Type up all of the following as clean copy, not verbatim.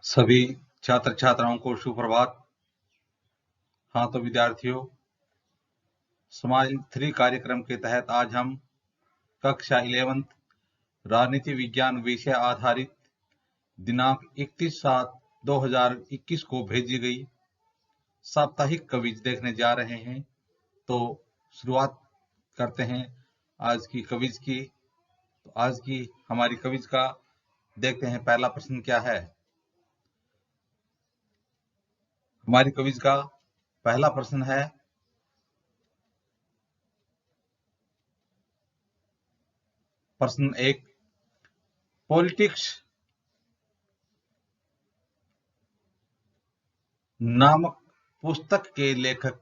सभी छात्र छात्राओं को सुप्रभात। हाँ तो विद्यार्थियों, समाज 3 कार्यक्रम के तहत आज हम कक्षा 11 राजनीति विज्ञान विषय आधारित दिनांक 31/7/2021 को भेजी गई साप्ताहिक क्विज देखने जा रहे हैं। तो शुरुआत करते हैं आज की क्विज की। तो आज की हमारी क्विज का देखते हैं पहला प्रश्न क्या है। हमारी क्विज का पहला प्रश्न है, प्रश्न 1, पॉलिटिक्स नामक पुस्तक के लेखक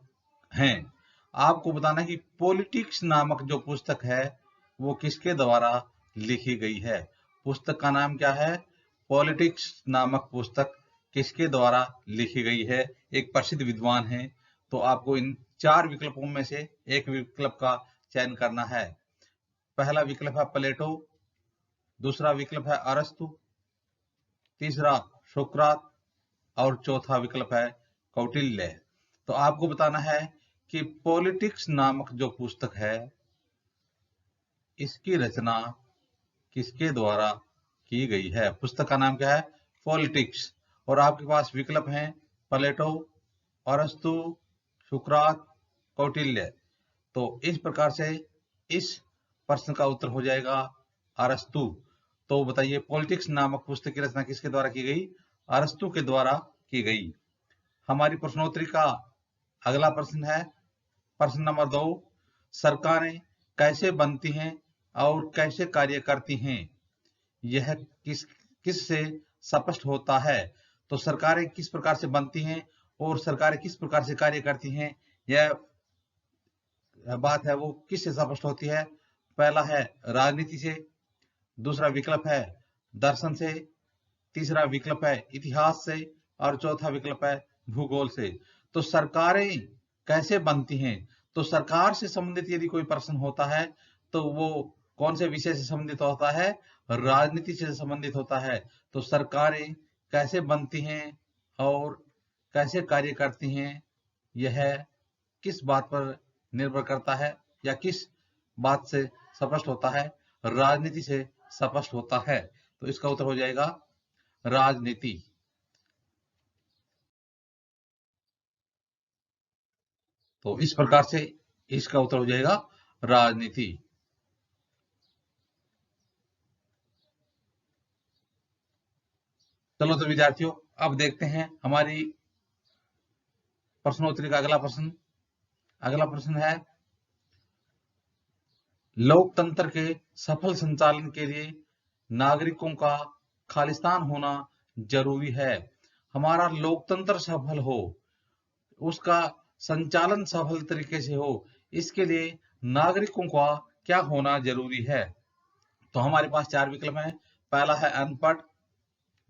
हैं। आपको बताना है कि पॉलिटिक्स नामक जो पुस्तक है वो किसके द्वारा लिखी गई है। पुस्तक का नाम क्या है? पॉलिटिक्स नामक पुस्तक किसके द्वारा लिखी गई है? एक प्रसिद्ध विद्वान है। तो आपको इन 4 विकल्पों में से एक विकल्प का चयन करना है। पहला विकल्प है प्लेटो, दूसरा विकल्प है अरस्तु, तीसरा सोक्रात और चौथा विकल्प है कौटिल्य। तो आपको बताना है कि पॉलिटिक्स नामक जो पुस्तक है इसकी रचना किसके द्वारा की गई है। पुस्तक का नाम क्या है? पॉलिटिक्स। और आपके पास विकल्प हैं प्लेटो, अरस्तु, सुकरात, कौटिल्य। तो इस प्रकार से इस प्रश्न का उत्तर हो जाएगा अरस्तु। तो बताइए, पॉलिटिक्स नामक पुस्तक की रचना किसके द्वारा की गई? अरस्तु के द्वारा की गई। हमारी प्रश्नोत्तरी का अगला प्रश्न है प्रश्न नंबर 2, सरकारें कैसे बनती हैं और कैसे कार्य करती हैं, यह किस से स्पष्ट होता है। तो सरकारें किस प्रकार से बनती हैं और सरकारें किस प्रकार से कार्य करती हैं, यह बात है वो किससे स्पष्ट होती है। पहला है राजनीति से, दूसरा विकल्प है दर्शन से, तीसरा विकल्प है इतिहास से और चौथा विकल्प है भूगोल से। तो सरकारें कैसे बनती हैं, तो सरकार से संबंधित यदि कोई प्रश्न होता है तो वो कौन से विषय से संबंधित होता है? राजनीति से संबंधित होता है। तो सरकारें कैसे बनती हैं और कैसे कार्य करती हैं, यह किस बात पर निर्भर करता है या किस बात से स्पष्ट होता है? राजनीति से स्पष्ट होता है। तो इसका उत्तर हो जाएगा राजनीति। तो इस प्रकार से इसका उत्तर हो जाएगा राजनीति। चलो तो विद्यार्थियों, अब देखते हैं हमारी प्रश्नोत्तरी का अगला प्रश्न। अगला प्रश्न है, लोकतंत्र के सफल संचालन के लिए नागरिकों का खालिस्तान होना जरूरी है। हमारा लोकतंत्र सफल हो, उसका संचालन सफल तरीके से हो, इसके लिए नागरिकों का क्या होना जरूरी है। तो हमारे पास 4 विकल्प हैं। पहला है अनपढ़,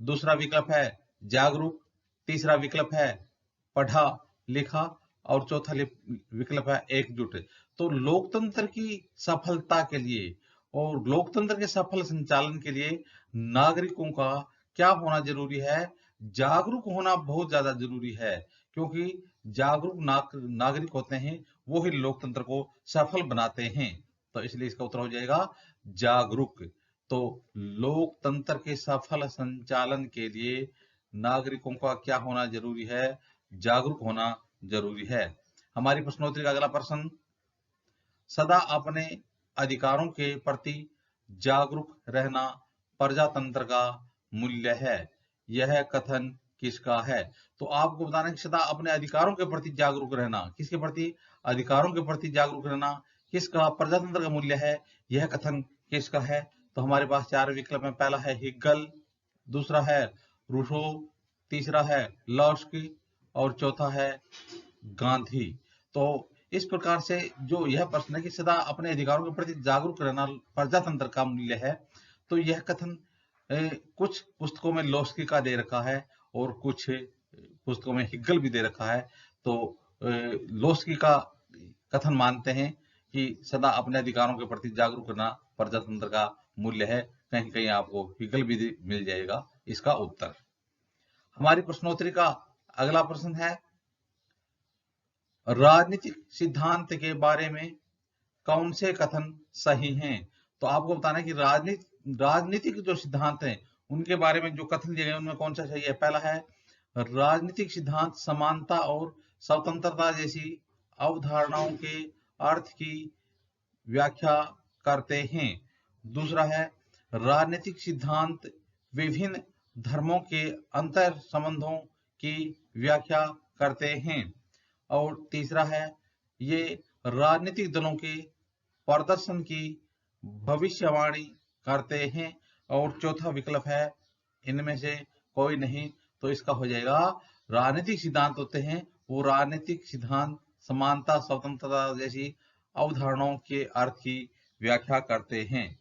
दूसरा विकल्प है जागरूक, तीसरा विकल्प है पढ़ा लिखा और चौथा विकल्प है एकजुट। तो लोकतंत्र की सफलता के लिए और लोकतंत्र के सफल संचालन के लिए नागरिकों का क्या होना जरूरी है? जागरूक होना बहुत ज्यादा जरूरी है, क्योंकि जागरूक नागरिक होते हैं वो ही लोकतंत्र को सफल बनाते हैं। तो इसलिए इसका उत्तर हो जाएगा जागरूक। तो लोकतंत्र के सफल संचालन के लिए नागरिकों का क्या होना जरूरी है? जागरूक होना जरूरी है। हमारी प्रश्नोत्तरी का अगला प्रश्न, सदा अपने अधिकारों के प्रति जागरूक रहना प्रजातंत्र का मूल्य है, यह कथन किसका है? तो आपको बताना है कि सदा अपने अधिकारों के प्रति जागरूक रहना, किसके प्रति? अधिकारों के प्रति जागरूक रहना किसका प्रजातंत्र का मूल्य है, यह कथन किसका है? तो हमारे पास 4 विकल्प हैं। पहला है हिगल, दूसरा है रूसो, तीसरा है लॉस्की और चौथा है गांधी। तो इस प्रकार से जो यह प्रश्न है कि सदा अपने अधिकारों के प्रति जागरूक रहना प्रजातंत्र का मूल्य है, तो यह कथन कुछ पुस्तकों में लॉस्की का दे रखा है और कुछ पुस्तकों में हिगल भी दे रखा है। तो लॉस्की का कथन मानते हैं कि सदा अपने अधिकारों के प्रति जागरूक रहना प्रजातंत्र का मूल्य है। कहीं कहीं आपको हिगल भी मिल जाएगा इसका उत्तर। हमारी प्रश्नोत्तरी का अगला प्रश्न है, राजनीतिक सिद्धांत के बारे में कौन से कथन सही हैं? तो आपको बताना है कि राजनीतिक जो सिद्धांत हैं उनके बारे में जो कथन दिए गए उनमें कौन सा सही है। पहला है, राजनीतिक सिद्धांत समानता और स्वतंत्रता जैसी अवधारणाओं के अर्थ की व्याख्या करते हैं। दूसरा है, राजनीतिक सिद्धांत विभिन्न धर्मों के अंतर संबंधों की व्याख्या करते हैं। और तीसरा है, ये राजनीतिक दलों के प्रदर्शन की भविष्यवाणी करते हैं। और चौथा विकल्प है, इनमें से कोई नहीं। तो इसका हो जाएगा, राजनीतिक सिद्धांत होते हैं वो राजनीतिक सिद्धांत समानता स्वतंत्रता जैसी अवधारणाओं के अर्थ की व्याख्या करते हैं।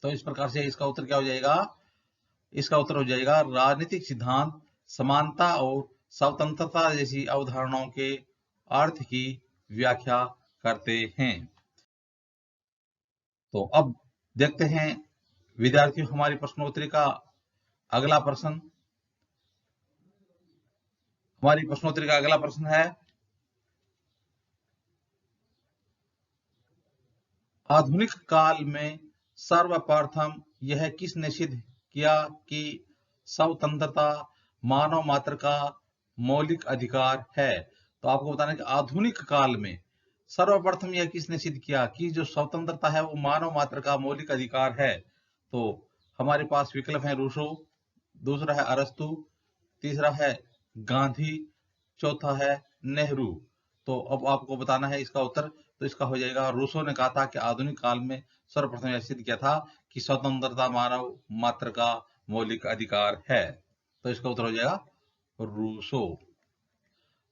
तो इस प्रकार से इसका उत्तर क्या हो जाएगा? इसका उत्तर हो जाएगा, राजनीतिक सिद्धांत समानता और स्वतंत्रता जैसी अवधारणाओं के अर्थ की व्याख्या करते हैं। तो अब देखते हैं विद्यार्थियों, हमारी प्रश्नोत्तरी का अगला प्रश्न। हमारी प्रश्नोत्तरी का अगला प्रश्न है, आधुनिक काल में सर्वप्रथम यह किसने सिद्ध किया कि स्वतंत्रता मानव मात्र का मौलिक अधिकार है? तो आपको बताना है कि आधुनिक काल में सर्वप्रथम यह किसने सिद्ध किया कि जो स्वतंत्रता है वो मानव मात्र का मौलिक अधिकार है? तो हमारे पास विकल्प है, रूसो, दूसरा है अरस्तु, तीसरा है गांधी, चौथा है नेहरू। तो अब आपको बताना है इसका उत्तर। तो इसका हो जाएगा, रूसो ने कहा था कि आधुनिक काल में सर्वप्रथम यह सिद्ध किया था कि स्वतंत्रता मानव मात्र का मौलिक अधिकार है। तो इसका उत्तर हो जाएगा रूसो।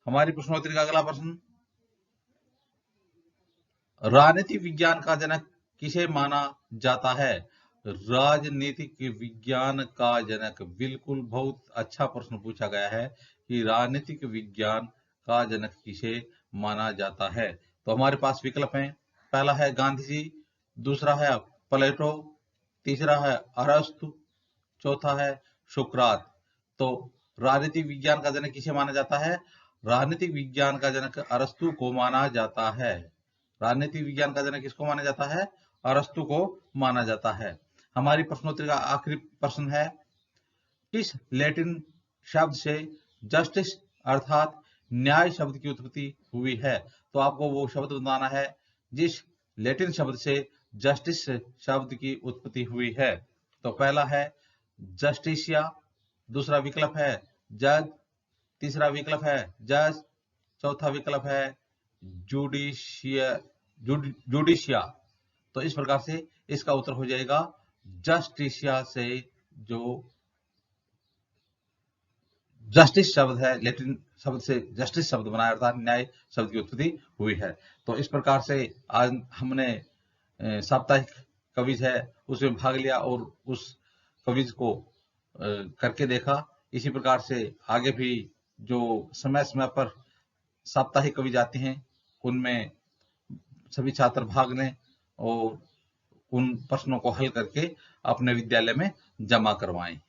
हमारी प्रश्नोत्तरी का अगला प्रश्न, राजनीतिक विज्ञान का जनक किसे माना जाता है? राजनीतिक विज्ञान का जनक, बिल्कुल बहुत अच्छा प्रश्न पूछा गया है कि राजनीतिक विज्ञान का जनक किसे माना जाता है। तो हमारे पास विकल्प हैं, पहला है गांधी जी, दूसरा है प्लेटो, तीसरा है अरस्तु, चौथा है सुकरात। तो राजनीतिक विज्ञान का जनक किसे माना जाता है? राजनीतिक विज्ञान का जनक अरस्तु को माना जाता है। राजनीतिक विज्ञान का जनक किसको माना जाता है? अरस्तु को माना जाता है। हमारी प्रश्नोत्तरी का आखिरी प्रश्न है, किस लैटिन शब्द से जस्टिस अर्थात न्याय शब्द की उत्पत्ति हुई है? तो आपको वो शब्द बताना है जिस लैटिन शब्द से जस्टिस शब्द की उत्पत्ति हुई है। तो पहला है जस्टिसिया, दूसरा विकल्प है जज, तीसरा विकल्प है जज, चौथा विकल्प है जुडिशिया। तो इस प्रकार से इसका उत्तर हो जाएगा, जस्टिसिया से जो जस्टिस शब्द है, लैटिन शब्द से जस्टिस शब्द बनाया अर्थात न्याय शब्द की उत्पत्ति हुई है। तो इस प्रकार से आज हमने साप्ताहिक क्विज है उसमें भाग लिया और उस क्विज को करके देखा। इसी प्रकार से आगे भी जो समय समय पर साप्ताहिक क्विज आती हैं उनमें सभी छात्र भाग लें और उन प्रश्नों को हल करके अपने विद्यालय में जमा करवाएं।